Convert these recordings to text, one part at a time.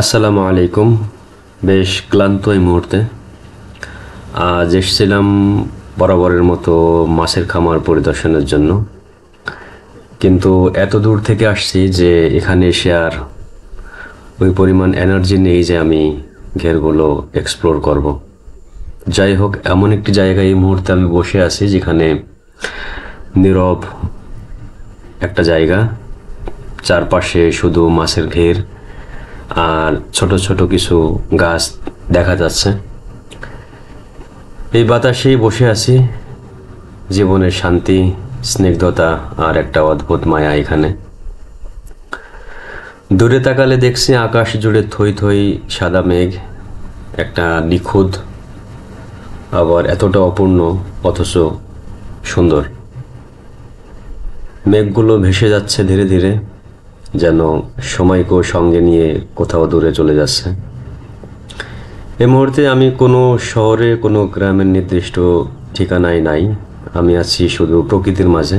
আসসালামু আলাইকুম। বেশ ক্লান্ত এই মুহূর্তে। আজ এসেছিলাম বরাবরের মতো মাছের খামার পরিদর্শনের জন্য, কিন্তু এত দূর থেকে আসছি যে এখানে এসে আর ওই পরিমাণ এনার্জি নেই যে আমি ঘেরগুলো এক্সপ্লোর করব। যাই হোক, এমন একটি জায়গায় এই মুহূর্তে আমি বসে আছি যেখানে নীরব একটা জায়গা, চারপাশে শুধু মাছের ঘের আর ছোট ছোট কিছু গাছ দেখা যাচ্ছে। এই বাতাসেই বসে আছি। জীবনের শান্তি, স্নিগ্ধতা আর একটা অদ্ভুত মায়া এখানে। দূরে তাকালে দেখছি আকাশ জুড়ে থই থই সাদা মেঘ, একটা নিখুঁত আবার এতটা অপূর্ণ অথচ সুন্দর। মেঘগুলো ভেসে যাচ্ছে ধীরে ধীরে, যেন সময়কেও সঙ্গে নিয়ে কোথাও দূরে চলে যাচ্ছে। এই মুহূর্তে আমি কোনো শহরে, কোনো গ্রামের নির্দিষ্ট ঠিকানায় নাই। আমি আছি শুধু প্রকৃতির মাঝে,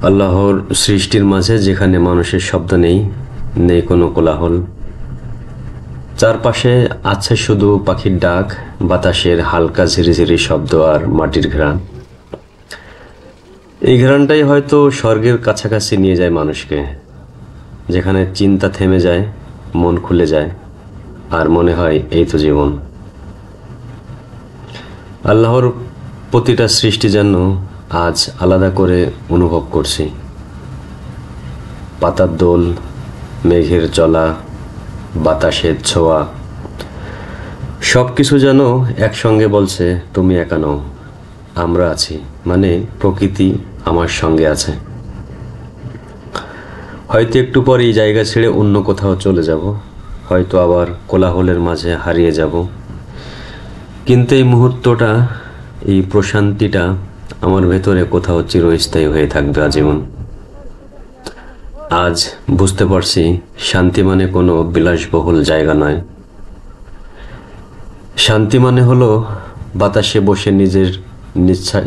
আল্লাহর সৃষ্টির মাঝে, যেখানে মানুষের শব্দ নেই, নেই কোনো কোলাহল। চারপাশে আছে শুধু পাখির ডাক, বাতাসের হালকা ঝিরিঝিরি শব্দ আর মাটির ঘ্রাণ। এই ঘ্রাণটাই হয়তো স্বর্গের কাছাকাছি নিয়ে যায় মানুষকে, যেখানে চিন্তা থেমে যায়, মন খুলে যায় আর মনে হয় এই তো জীবন। আল্লাহর প্রতিটা সৃষ্টি যেন আজ আলাদা করে অনুভব করছি। পাতার দোল, মেঘের চলা, বাতাসের ছোঁয়া, সব কিছু যেন একসঙ্গে বলছে তুমি একা নও, আমরা আছি, মানে প্রকৃতি আমার সঙ্গে আছে। হয়তো একটু পর এই জায়গা ছেড়ে অন্য কোথাও চলে যাব, হয়তো আবার কোলাহলের মাঝে হারিয়ে যাব, কিন্তু এই মুহূর্তটা, এই প্রশান্তিটা আমার ভেতরে কোথাও চিরস্থায়ী হয়ে থাকবে আজীবন। আজ বুঝতে পারছি শান্তি মানে কোনো বিলাসবহুল জায়গা নয়। শান্তি মানে হলো বাতাসে বসে নিজের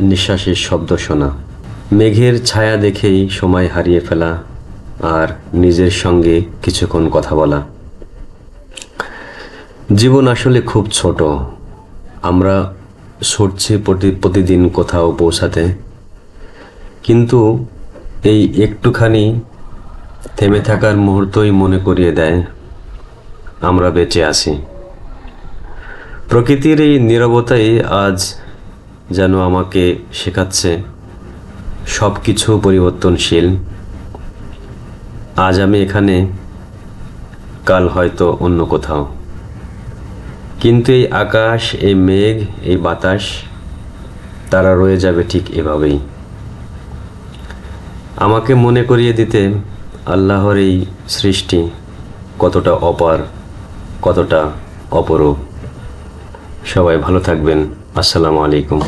নিঃশ্বাসের শব্দ শোনা, মেঘের ছায়া দেখেই সময় হারিয়ে ফেলা আর নিজের সঙ্গে কিছুক্ষণ কথা বলা। জীবন আসলে খুব ছোট। আমরা ছুটছি প্রতিদিন কোথাও পৌঁছাতে, কিন্তু এই একটুখানি থেমে থাকার মুহূর্তই মনে করিয়ে দেয় আমরা বেঁচে আছি। প্রকৃতির এই নীরবতাই আজ যেন আমাকে শেখাচ্ছে সব কিছু পরিবর্তনশীল। আজ আমি এখানে, কাল হয়তো অন্য কোথাও, কিন্তু এই আকাশ, এই মেঘ, এই বাতাস, তারা রয়ে যাবে ঠিক এভাবেই, আমাকে মনে করিয়ে দিতে আল্লাহর এই সৃষ্টি কতটা অপার, কতটা অপরূপ। সবাই ভালো থাকবেন। আসসালামু আলাইকুম।